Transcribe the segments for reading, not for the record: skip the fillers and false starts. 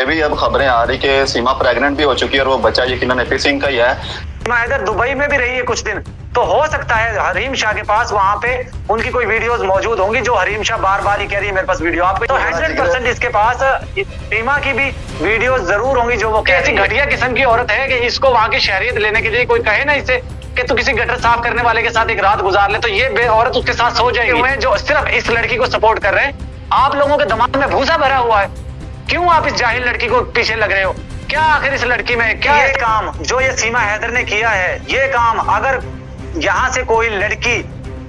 ये भी अब खबरें आ रही कि सीमा प्रेग्नेंट भी हो चुकी है और वो बच्चा यकीनन एपी सिंह का ही है। सीमा इधर दुबई में भी रही है कुछ दिन, तो हो सकता है हरीम शाह के पास वहां पे उनकी कोई वीडियोस मौजूद होंगी जो हरीम शाह बार बार ही कह रही है मेरे पास वीडियो। आपको तो 100% इसके पास सीमा की भी वीडियोस जरूर होंगी जो वो कैसी घटिया किस्म की औरत है कि इसको वहां की शहरियत लेने के लिए कोई कहे ना इसे कि तू किसी गटर साफ करने वाले के साथ एक रात गुजार ले, तो ये औरत उसके साथ सो जाएगी। जो सिर्फ इस लड़की को सपोर्ट कर रहे हैं, आप लोगों के दिमाग में भूसा भरा हुआ है। क्यों आप इस जाहिल लड़की को पीछे लग रहे हो? क्या आखिर इस लड़की में क्या ये काम जो ये सीमा हैदर ने किया है, ये काम अगर यहाँ से कोई लड़की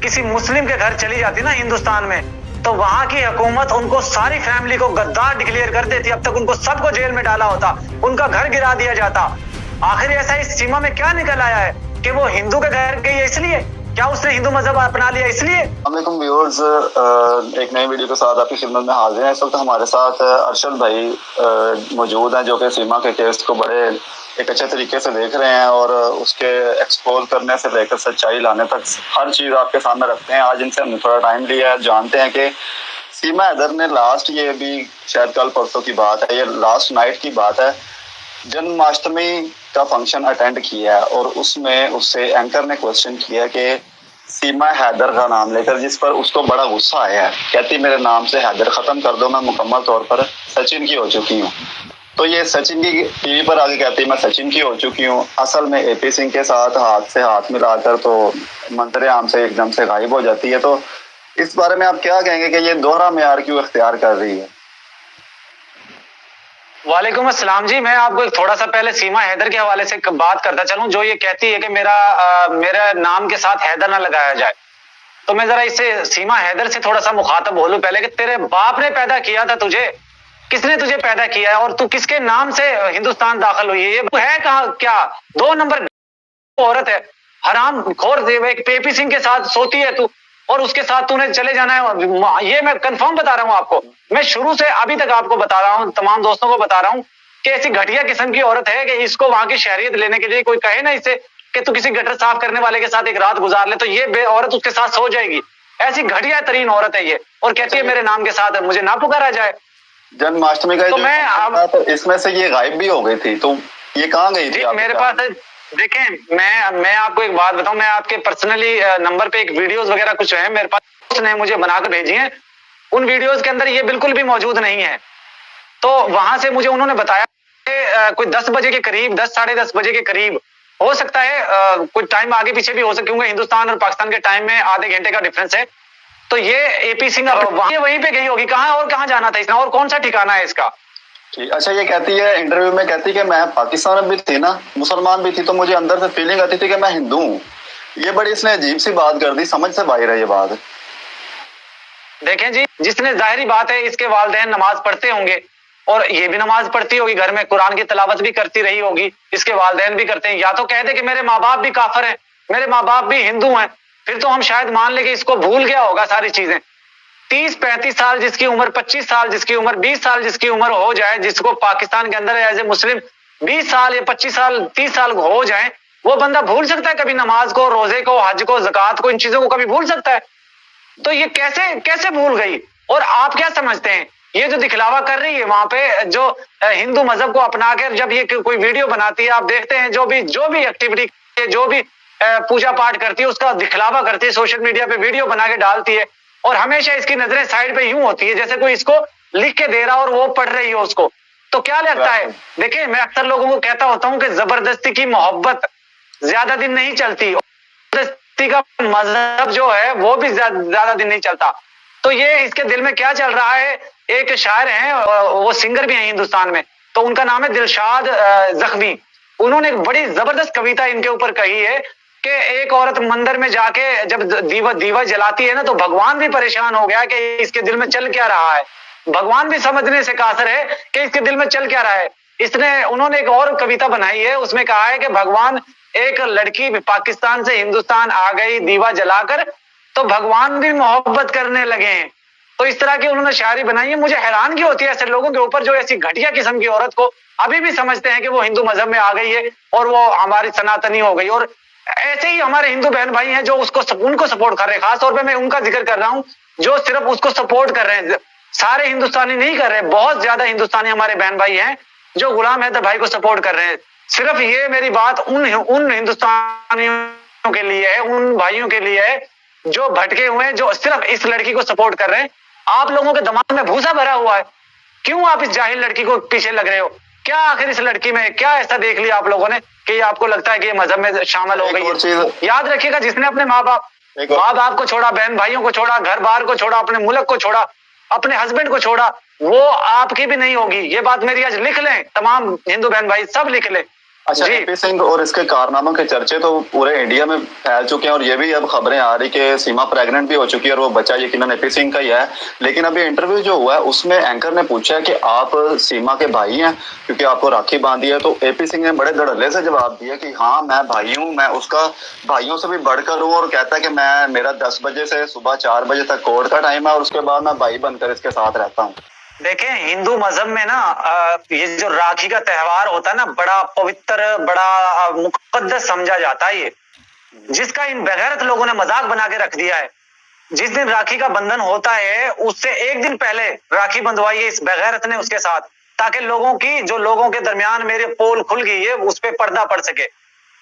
किसी मुस्लिम के घर चली जाती ना हिंदुस्तान में, तो वहां की हुकूमत उनको सारी फैमिली को गद्दार डिक्लेयर कर देती। अब तक उनको सबको जेल में डाला होता, उनका घर गिरा दिया जाता। आखिर ऐसा इस सीमा में क्या निकल आया है कि वो हिंदू के घर गई है इसलिए? क्या उसने हिंदू मजहब अपना लिया इसलिए? वालेकुम व्यूअर्स, एक नई वीडियो के साथ आपकी खिदमत में हाजिर हैं। इस वक्त हमारे साथ अरशद भाई मौजूद हैं जो कि सीमा के केस को बड़े एक अच्छे तरीके से देख रहे हैं और उसके एक्सपोज करने से लेकर सच्चाई लाने तक हर चीज़ आपके सामने रखते हैं। आज इनसे हमने थोड़ा टाइम लिया है। जानते हैं कि सीमा हैदर ने लास्ट, ये भी शायद कल परसों की बात है, ये लास्ट नाइट की बात है, जन्माष्टमी का फंक्शन अटेंड किया है और उसमें उससे एंकर ने क्वेश्चन किया कि सीमा हैदर का नाम लेकर, जिस पर उसको बड़ा गुस्सा आया है। कहती मेरे नाम से हैदर खत्म कर दो, मैं मुकम्मल तौर पर सचिन की हो चुकी हूँ। तो ये सचिन की टीवी पर आगे कहती मैं सचिन की हो चुकी हूँ, असल में एपी सिंह के साथ हाथ से हाथ मिलाकर तो मंजर आम से एकदम से गायब हो जाती है। तो इस बारे में आप क्या कहेंगे कि ये दोहरा मेयार क्यों इख्तियार कर रही है? वालेकुम अस्सलाम जी। मैं आपको एक थोड़ा सा पहले सीमा हैदर के हवाले से बात करता चलूं, जो ये कहती है कि मेरा नाम के साथ हैदर ना लगाया जाए। तो मैं जरा इससे सीमा हैदर से थोड़ा सा मुखातब बोलूं पहले कि तेरे बाप ने पैदा किया था तुझे, किसने तुझे पैदा किया है और तू किसके नाम से हिंदुस्तान दाखिल हुई है? ये है कहा क्या 2 नंबर औरत है, हराम खोर। एक एपी सिंह के साथ सोती है तू और उसके साथ तूने चले जाना है। ये मैं कंफर्म बता रहा हूँ आपको, मैं शुरू से अभी तक आपको बता रहा हूँ, तमाम दोस्तों को बता रहा हूँ कि ऐसी घटिया किस्म की औरत है कि इसको वहां की शहरियत लेने के लिए कोई कहे ना इसे कि तू किसी गटर साफ करने वाले के साथ एक रात गुजार ले, तो ये औरत उसके साथ सो जाएगी। ऐसी घटिया तरीन औरत है ये, और कहती है मेरे नाम के साथ मुझे ना पुकारा जाए। जन्माष्टमी का तो इसमें से ये गायब भी हो गई थी, तो ये कहाँ गई थी? मेरे पास देखें, मैं आपको एक बात बताऊं, मैं आपके पर्सनली नंबर पे एक वीडियोस वगैरह कुछ है मेरे पास, उसने मुझे बनाकर भेजी हैं। उन वीडियोस के अंदर ये बिल्कुल भी मौजूद नहीं है। तो वहां से मुझे उन्होंने बताया कि कोई 10 बजे के करीब, 10 साढ़े 10 बजे के करीब, हो सकता है कुछ टाइम आगे पीछे भी हो सकते, क्योंकि हिंदुस्तान और पाकिस्तान के टाइम में आधे घंटे का डिफरेंस है। तो ये एपी सिंह वहीं पे गई होगी। कहाँ और कहाँ जाना था इसने, और कौन सा ठिकाना है इसका? अच्छा, ये कहती है इंटरव्यू में, कहती कि मैं पाकिस्तान में भी थी ना, मुसलमान भी थी, तो मुझे अंदर से फीलिंग आती थी कि मैं हिंदू हूँ। ये बड़ी इसने अजीब सी बात कर दी, समझ से बाहर है ये बात। देखें जी, जिसने, जाहिर बात है इसके वालिदैन नमाज पढ़ते होंगे और ये भी नमाज पढ़ती होगी, घर में कुरान की तिलावत भी करती रही होगी, इसके वालिदैन भी करते हैं। या तो कह दे कि मेरे माँ बाप भी काफिर हैं, मेरे माँ बाप भी हिंदू हैं, फिर तो हम शायद मान ले कि इसको भूल गया होगा सारी चीजें। 30-35 साल जिसकी उम्र, 25 साल जिसकी उम्र, 20 साल जिसकी उम्र हो जाए, जिसको पाकिस्तान के अंदर एज ए मुस्लिम 20 साल या 25 साल 30 साल हो जाए, वो बंदा भूल सकता है कभी नमाज को, रोजे को, हज को, ज़कात को, इन चीजों को कभी भूल सकता है? तो ये कैसे भूल गई? और आप क्या समझते हैं ये जो दिखलावा कर रही है वहां पे, जो हिंदू मजहब को अपना कर जब ये कोई वीडियो बनाती है, आप देखते हैं जो भी एक्टिविटी, जो भी पूजा पाठ करती है, उसका दिखलावा करती है, सोशल मीडिया पे वीडियो बना के डालती है, और हमेशा इसकी नजरें साइड पे यूं होती है जैसे कोई इसको लिख के दे रहा और वो पढ़ रही हो उसको। तो क्या लगता है? देखिए, मैं अक्सर लोगों को कहता होता हूं कि जबरदस्ती की मोहब्बत ज्यादा दिन नहीं चलती, जबरदस्ती का मजहब जो है वो भी ज्यादा दिन नहीं चलता। तो ये इसके दिल में क्या चल रहा है? एक शायर हैं, वो सिंगर भी हैं हिंदुस्तान में, तो उनका नाम है दिलशाद जख्मी। उन्होंने एक बड़ी जबरदस्त कविता इनके ऊपर कही है कि एक औरत मंदिर में जाके जब दीवा जलाती है ना, तो भगवान भी परेशान हो गया कि इसके दिल में चल क्या रहा है। भगवान भी समझने से कासर है कि इसके दिल में चल क्या रहा है। उन्होंने एक और कविता बनाई है, उसमें कहा है कि भगवान, एक लड़की पाकिस्तान से हिंदुस्तान आ गई दीवा जलाकर, तो भगवान भी मोहब्बत करने लगे हैं। तो इस तरह की उन्होंने शायरी बनाई है। मुझे हैरानगी होती है ऐसे लोगों के ऊपर जो ऐसी घटिया किस्म की औरत को अभी भी समझते हैं कि वो हिंदू मजहब में आ गई है और वो हमारी सनातनी हो गई। और ऐसे ही हमारे हिंदू बहन भाई हैं जो उनको सपोर्ट कर रहे हैं। खासतौर पे मैं उनका जिक्र कर रहा हूँ जो सिर्फ उसको सपोर्ट कर रहे हैं। सारे हिंदुस्तानी नहीं कर रहे, बहुत ज्यादा हिंदुस्तानी हमारे बहन भाई हैं जो गुलाम हैदर भाई को सपोर्ट कर रहे हैं। सिर्फ ये मेरी बात उन हिंदुस्तानियों के लिए है, उन भाइयों के लिए है जो भटके हुए हैं, जो सिर्फ इस लड़की को सपोर्ट कर रहे हैं। आप लोगों के दिमाग में भूसा भरा हुआ है, क्यों आप इस जाहिल लड़की को पीछे लग रहे हो? क्या आखिर इस लड़की में क्या ऐसा देख लिया आप लोगों ने कि आपको लगता है कि ये मजहब में शामिल हो गई है? याद रखिएगा, जिसने अपने माँ बाप को छोड़ा, बहन भाइयों को छोड़ा, घर बार को छोड़ा, अपने मुल्क को छोड़ा, अपने हस्बैंड को छोड़ा, वो आपकी भी नहीं होगी। ये बात मेरी आज लिख लें, तमाम हिंदू बहन भाई सब लिख लें। अच्छा, एपी सिंह और इसके कारनामों के चर्चे तो पूरे इंडिया में फैल चुके हैं और ये भी अब खबरें आ रही कि सीमा प्रेग्नेंट भी हो चुकी है और वो बच्चा यकीनन एपी सिंह का ही है। लेकिन अभी इंटरव्यू जो हुआ है उसमें एंकर ने पूछा है कि आप सीमा के भाई हैं क्योंकि आपको राखी बांधी है, तो एपी सिंह ने बड़े धड़ल्ले से जवाब दिया कि हाँ मैं भाई हूँ, मैं उसका भाइयों से भी बढ़कर हूँ, और कहता है कि मेरा 10 बजे से सुबह 4 बजे तक कोर्ट का टाइम है और उसके बाद मैं भाई बनकर इसके साथ रहता हूँ। देखें, हिंदू मजहब में ना ये जो राखी का त्योहार होता है ना, बड़ा पवित्र, बड़ा मुकद्दस समझा जाता है ये, जिसका इन बेगैरत लोगों ने मजाक बना के रख दिया है। जिस दिन राखी का बंधन होता है उससे एक दिन पहले राखी बंधवाई है इस बेगैरत ने उसके साथ, ताकि लोगों के दरमियान मेरे पोल खुल गई है उस पर पर्दा पड़ सके।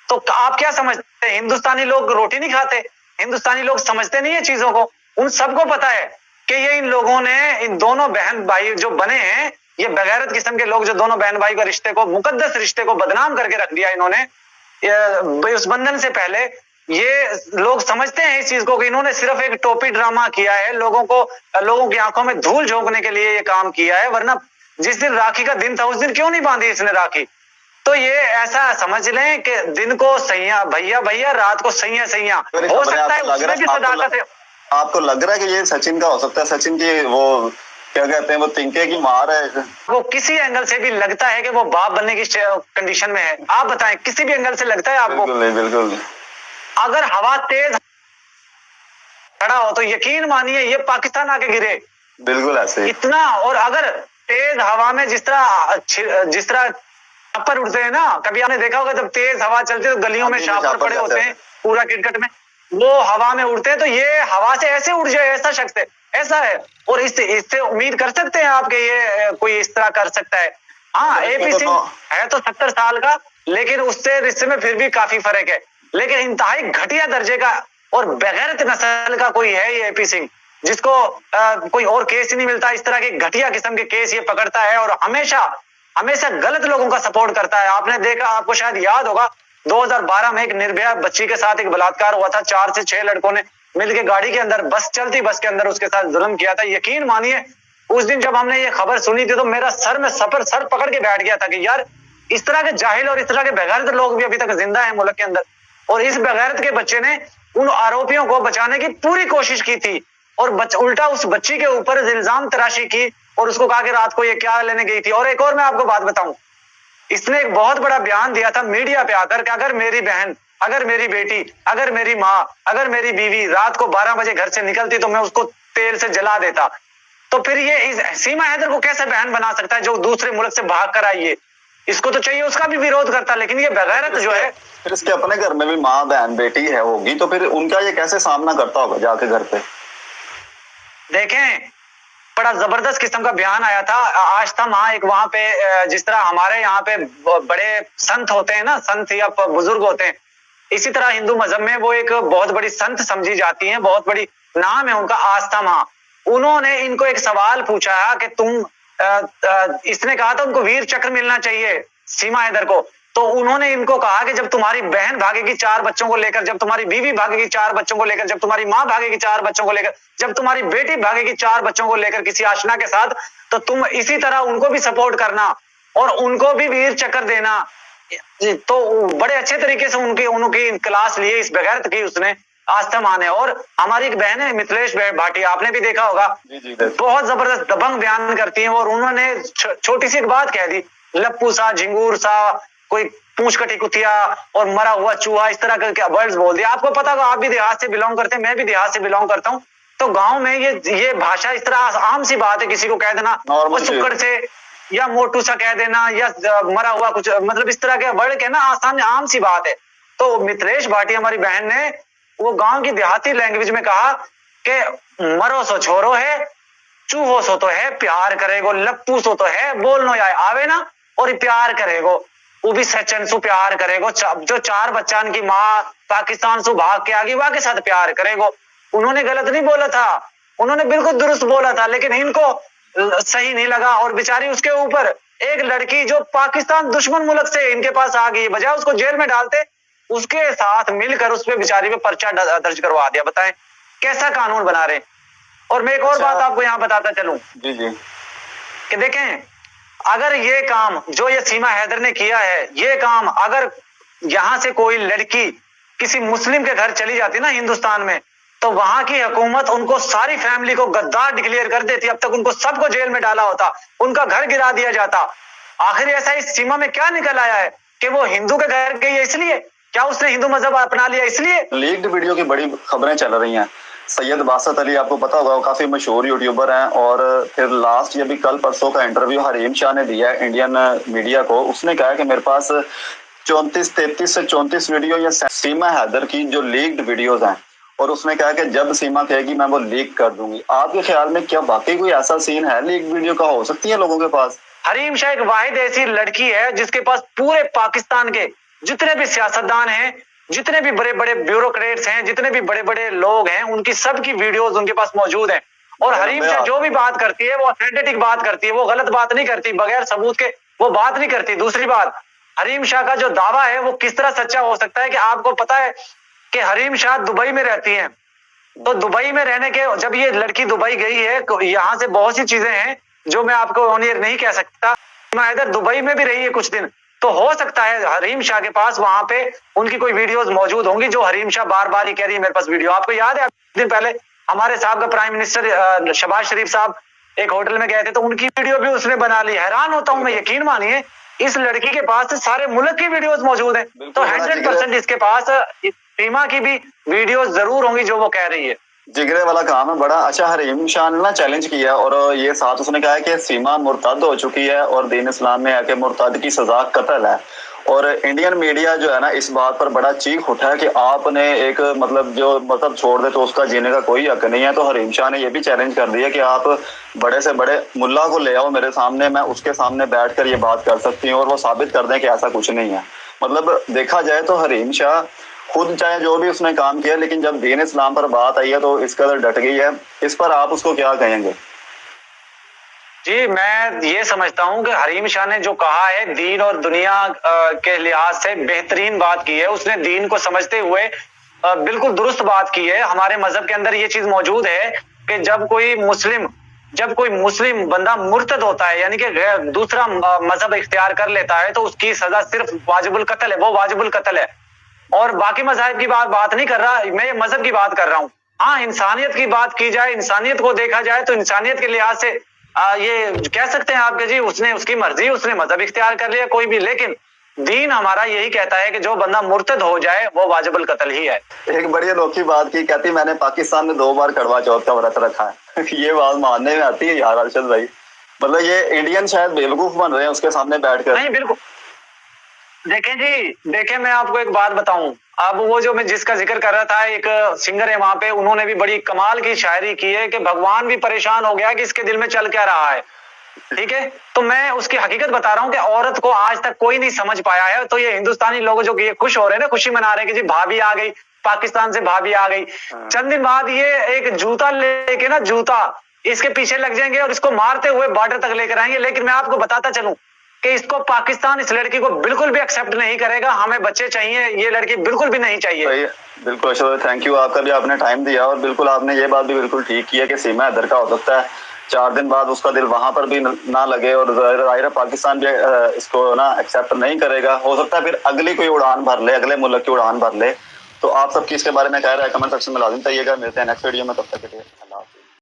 तो आप क्या समझते हैं, हिंदुस्तानी लोग रोटी नहीं खाते? हिंदुस्तानी लोग समझते नहीं है चीजों को। उन सबको पता है कि ये इन लोगों ने इन दोनों बहन भाई जो बने हैं, ये बेगैरत किस्म के लोग जो दोनों बहन भाई का रिश्ते को, मुकद्दस रिश्ते को बदनाम करके रख दिया इन्होंने। उस बंधन से पहले ये लोग समझते हैं इस चीज को कि इन्होंने सिर्फ एक टोपी ड्रामा किया है, लोगों की आंखों में धूल झोंकने के लिए ये काम किया है। वरना जिस दिन राखी का दिन था उस दिन क्यों नहीं बांधी इसने राखी? तो ये ऐसा समझ लें कि दिन को सैया भैया भैया, रात को सैया सैया। हो सकता है उसमें भी सदाकत है। आपको लग रहा है कि ये सचिन का हो सकता है? सचिन की वो क्या कहते हैं, वो तिनके की मार है। वो किसी एंगल से भी लगता है कि वो बाप बनने की कंडीशन में है। आप बताएं, किसी भी एंगल से लगता है आपको? बिल्कुल। अगर हवा तेज खड़ा हो तो यकीन मानिए ये पाकिस्तान आके गिरे, बिल्कुल ऐसे इतना। और अगर तेज हवा में जिस तरह छप्पर उड़ते हैं ना, कभी आपने देखा होगा जब तेज हवा चलती है तो गलियों में छापर पड़े होते हैं पूरा क्रिकेट में, वो हवा में उड़ते हैं। तो ये हवा से ऐसे उड़ जाए ऐसा शख्स है, ऐसा है। और इससे उम्मीद कर सकते हैं आप कि ये कोई इस तरह कर सकता है? हाँ, एपी सिंह है तो 70 साल का, लेकिन उससे रिश्ते में फिर भी काफी फर्क है। लेकिन इंतहाई घटिया दर्जे का और बेगैरत नस्ल का कोई है ये एपी सिंह, जिसको कोई और केस ही नहीं मिलता। इस तरह के घटिया किस्म के केस ये पकड़ता है और हमेशा गलत लोगों का सपोर्ट करता है। आपने देखा, आपको शायद याद होगा 2012 में एक निर्भया बच्ची के साथ एक बलात्कार हुआ था। 4 से 6 लड़कों ने मिलकर गाड़ी के अंदर, चलती बस के अंदर उसके साथ जुल्म किया था। यकीन मानिए उस दिन जब हमने ये खबर सुनी थी तो मेरा सर पकड़ के बैठ गया था कि यार इस तरह के जाहिल और इस तरह के बेगैरत लोग भी अभी तक जिंदा हैं मुल्क के अंदर। और इस बेगैरत के बच्चे ने उन आरोपियों को बचाने की पूरी कोशिश की थी और उल्टा उस बच्ची के ऊपर इल्जाम तराशी की और उसको कहा कि रात को ये क्या लेने गई थी। और एक और मैं आपको बात बताऊं, इसने एक बहुत बड़ा बयान दिया था मीडिया पे आकर कि अगर मेरी बहन, अगर मेरी बेटी, अगर मेरी माँ, अगर मेरी बीवी रात को 12 बजे घर से निकलती तो मैं उसको तेल से जला देता। तो फिर ये इस सीमा हैदर को कैसे बहन बना सकता है जो दूसरे मुल्क से भाग कर आई है? इसको तो चाहिए उसका भी विरोध करता, लेकिन ये बेगैरत जो है। फिर इसके अपने घर में भी माँ बहन बेटी है होगी, तो फिर उनका ये कैसे सामना करता होगा जाके घर पे? देखें, बड़ा जबरदस्त किस्म का बयान आया था आज था वहां एक, वहां पे जिस तरह हमारे यहाँ पे बड़े संत होते हैं ना, संत या बुजुर्ग होते हैं, इसी तरह हिंदू मजहब में वो एक बहुत बड़ी संत समझी जाती हैं, बहुत बड़ी नाम है उनका, आस्था माँ। उन्होंने इनको एक सवाल पूछा कि तुम इसने कहा था उनको वीर चक्र मिलना चाहिए सीमा हैदर को। तो उन्होंने इनको कहा कि जब तुम्हारी बहन भागेगी 4 बच्चों को लेकर, जब तुम्हारी बीवी भागेगी 4 बच्चों को लेकर, जब तुम्हारी माँ भागेगी 4 बच्चों को लेकर, जब तुम्हारी बेटी भागेगी 4 बच्चों को लेकर किसी आशना के साथ, तो तुम इसी तरह उनको भी सपोर्ट करना और उनको भी वीर चक्र देना। तो बड़े अच्छे तरीके से उनकी क्लास लिए इस बेगैरत की उसने, आस्था माने। और हमारी एक बहन है मिथिलेश भाटिया, आपने भी देखा होगा, बहुत जबरदस्त दबंग बयान करती है। और उन्होंने छोटी सी एक बात कह दी, लप्पू सा, झिंगूर सा, कोई पूंछ कटी कुतिया और मरा हुआ चूहा, इस तरह के वर्ड्स बोल दिया। आपको पता होगा, आप भी देहात से बिलोंग करते हैं, मैं भी देहात से बिलोंग करता हूँ। तो गांव में ये भाषा इस तरह आम सी बात है, किसी को कह देना वो सुक्कड़ से या मोटू सा कह देना या मरा हुआ कुछ, मतलब इस तरह के वर्ड कहना आसान आम सी बात है। तो मिथिलेश भाटिया हमारी बहन ने वो गांव की देहाती लैंग्वेज में कहा कि मरो सो छोरो है, चूहो सो तो है प्यार करेगो, लप्पू सो तो है बोलनो या आवे ना और प्यार करेगो, वो भी सचिन सु प्यार करेगो। जो 4 बच्चान की माँ पाकिस्तान से भाग के आगे वहां के साथ प्यार करेगो। उन्होंने गलत नहीं बोला था, उन्होंने बिल्कुल दुरुस्त बोला था, लेकिन इनको सही नहीं लगा। और बेचारी उसके ऊपर एक लड़की जो पाकिस्तान दुश्मन मुल्क से इनके पास आ गई, बजाय उसको जेल में डालते उसके साथ मिलकर उस पर बेचारी पे पर्चा दर्ज करवा दिया। बताएं कैसा कानून बना रहे। और मैं एक और बात आपको यहाँ बताता चलूं जी जी कि देखें, अगर ये काम जो ये सीमा हैदर ने किया है, ये काम अगर यहां से कोई लड़की किसी मुस्लिम के घर चली जाती ना हिंदुस्तान में, तो वहां की हुकूमत उनको सारी फैमिली को गद्दार डिक्लेयर कर देती। अब तक उनको सबको जेल में डाला होता, उनका घर गिरा दिया जाता। आखिर ऐसा इस सीमा में क्या निकल आया है कि वो हिंदू के घर गई है इसलिए? क्या उसने हिंदू मजहब अपना लिया इसलिए? लीक्ड वीडियो की बड़ी खबरें चल रही हैं। सैयद बासत अली आपको पता होगा, वो काफी मशहूर यूट्यूबर हैं, और फिर लास्ट ये भी कल परसों का इंटरव्यू हरीम शाह ने दिया है इंडियन मीडिया को। उसने कहा कि मेरे पास 33 से 34 वीडियो या सीमा हैदर की जो लीक्ड वीडियोज हैं, और उसने कहा कि जब सीमा कहेगी मैं वो लीक कर दूंगी। आपके ख्याल में क्या वाकई कोई ऐसा सीन है लीक वीडियो का हो सकती है लोगों के पास? हरीम शाह एक वाहिद ऐसी लड़की है जिसके पास पूरे पाकिस्तान के जितने भी सियासतदान हैं, जितने भी बड़े बड़े ब्यूरोक्रेट्स हैं, जितने भी बड़े बड़े लोग हैं, उनकी सबकी वीडियोस उनके पास मौजूद हैं। और हरीम शाह जो भी बात करती है वो ऑथेंटिक बात करती है, वो गलत बात नहीं करती, बगैर सबूत के वो बात नहीं करती। दूसरी बात, हरीम शाह का जो दावा है वो किस तरह सच्चा हो सकता है कि आपको पता है कि हरीम शाह दुबई में रहती हैं, तो दुबई में रहने के जब ये लड़की दुबई गई है, यहाँ से बहुत सी चीजें हैं जो मैं आपको ऑन एयर नहीं कह सकता। मैं इधर दुबई में भी रही है कुछ दिन, तो हो सकता है हरीम शाह के पास वहां पे उनकी कोई वीडियोस मौजूद होंगी जो हरीम शाह बार बार ही कह रही है मेरे पास वीडियो। आपको याद है दिन पहले हमारे साहब का प्राइम मिनिस्टर शहबाज शरीफ साहब एक होटल में गए थे, तो उनकी वीडियो भी उसने बना ली। हैरान होता हूं मैं, यकीन मानिए इस लड़की के पास सारे मुल्क की वीडियोस मौजूद है, तो 100% इसके पास सीमा की भी वीडियोस जरूर होंगी जो वो कह रही है। जिगरे वाला काम है बड़ा। अच्छा, हरीम शाह ने ना चैलेंज किया और ये साथ उसने कहा है कि सीमा मुर्तद हो चुकी है और दीन इस्लाम में आके मुर्तद की सजा कत्ल है। और इंडियन मीडिया जो है ना इस बात पर बड़ा चीख उठा है कि आपने एक मतलब छोड़ दे तो उसका जीने का कोई हक नहीं है। तो हरीम शाह ने ये भी चैलेंज कर दिया कि आप बड़े से बड़े मुल्ला को ले आओ मेरे सामने, मैं उसके सामने बैठकर ये बात कर सकती हूँ और वो साबित कर दें कि ऐसा कुछ नहीं है। मतलब देखा जाए तो हरीम शाह खुद चाहे जो भी उसने काम किया, लेकिन जब दीन इस्लाम पर बात आई है तो इस कदर डट गई है। इस पर आप उसको क्या कहेंगे? जी, मैं ये समझता हूं कि हरीम शाह ने जो कहा है दीन और दुनिया के लिहाज से बेहतरीन बात की है। उसने दीन को समझते हुए बिल्कुल दुरुस्त बात की है। हमारे मजहब के अंदर ये चीज मौजूद है कि जब कोई मुस्लिम बंदा मुर्तद होता है, यानी कि दूसरा मजहब इख्तियार कर लेता है, तो उसकी सजा सिर्फ वाजिबुल कत्ल है, वो वाजिबुल कत्ल है। और बाकी मजहब की बात नहीं कर रहा, मैं मजहब की बात कर रहा हूँ। हाँ, इंसानियत की बात की जाए, इंसानियत को देखा जाए तो इंसानियत के लिहाज से ये कह सकते हैं आपके जी उसने उसकी मर्जी, उसने मजहब इख्तियार कर लिया कोई भी, लेकिन दीन हमारा यही कहता है कि जो बंदा मुर्तद हो जाए वो वाजिबुल कत्ल ही है। एक बड़ी अनोखी बात की, कहती मैंने पाकिस्तान में 2 बार कड़वा चौथ का व्रत रखा है। ये बात मानने में आती है यार अरशद भाई। मतलब ये इंडियन शायद बेवकूफ बन रहे हैं उसके सामने बैठकर। नहीं, बिल्कुल। देखें मैं आपको एक बात बताऊं, अब वो जो मैं जिसका जिक्र कर रहा था, एक सिंगर है वहां पे, उन्होंने भी बड़ी कमाल की शायरी की है कि भगवान भी परेशान हो गया कि इसके दिल में चल क्या रहा है। ठीक है, तो मैं उसकी हकीकत बता रहा हूं कि औरत को आज तक कोई नहीं समझ पाया है। तो ये हिंदुस्तानी लोग जो ये खुश हो रहे हैं ना, खुशी मना रहे हैं कि जी भाभी आ गई, पाकिस्तान से भाभी आ गई, चंद दिन बाद ये एक जूता लेके ना, जूता इसके पीछे लग जाएंगे और इसको मारते हुए बॉर्डर तक लेकर आएंगे। लेकिन मैं आपको बताता चलूं कि इसको पाकिस्तान इस लड़की को बिल्कुल भी एक्सेप्ट नहीं करेगा। हमें बच्चे चाहिए, ये लड़की बिल्कुल भी नहीं चाहिए। बिल्कुल अशरफ, थैंक यू, आपका भी आपने टाइम दिया और बिल्कुल आपने ये बात भी बिल्कुल ठीक की है कि सीमा हैदर का हो सकता है 4 दिन बाद उसका दिल वहां पर भी ना लगे और जाहिर पाकिस्तान भी इसको ना एक्सेप्ट नहीं करेगा। हो सकता है फिर अगली कोई उड़ान भर ले, अगले मुल्क की उड़ान भर ले। तो आप सबकी इसके बारे में कह रहे हैं कमेंट सेक्शन में लाजिम बताइएगा। मिलते हैं नेक्स्ट वीडियो में, तब तक के लिए अल्लाह हाफ़िज़।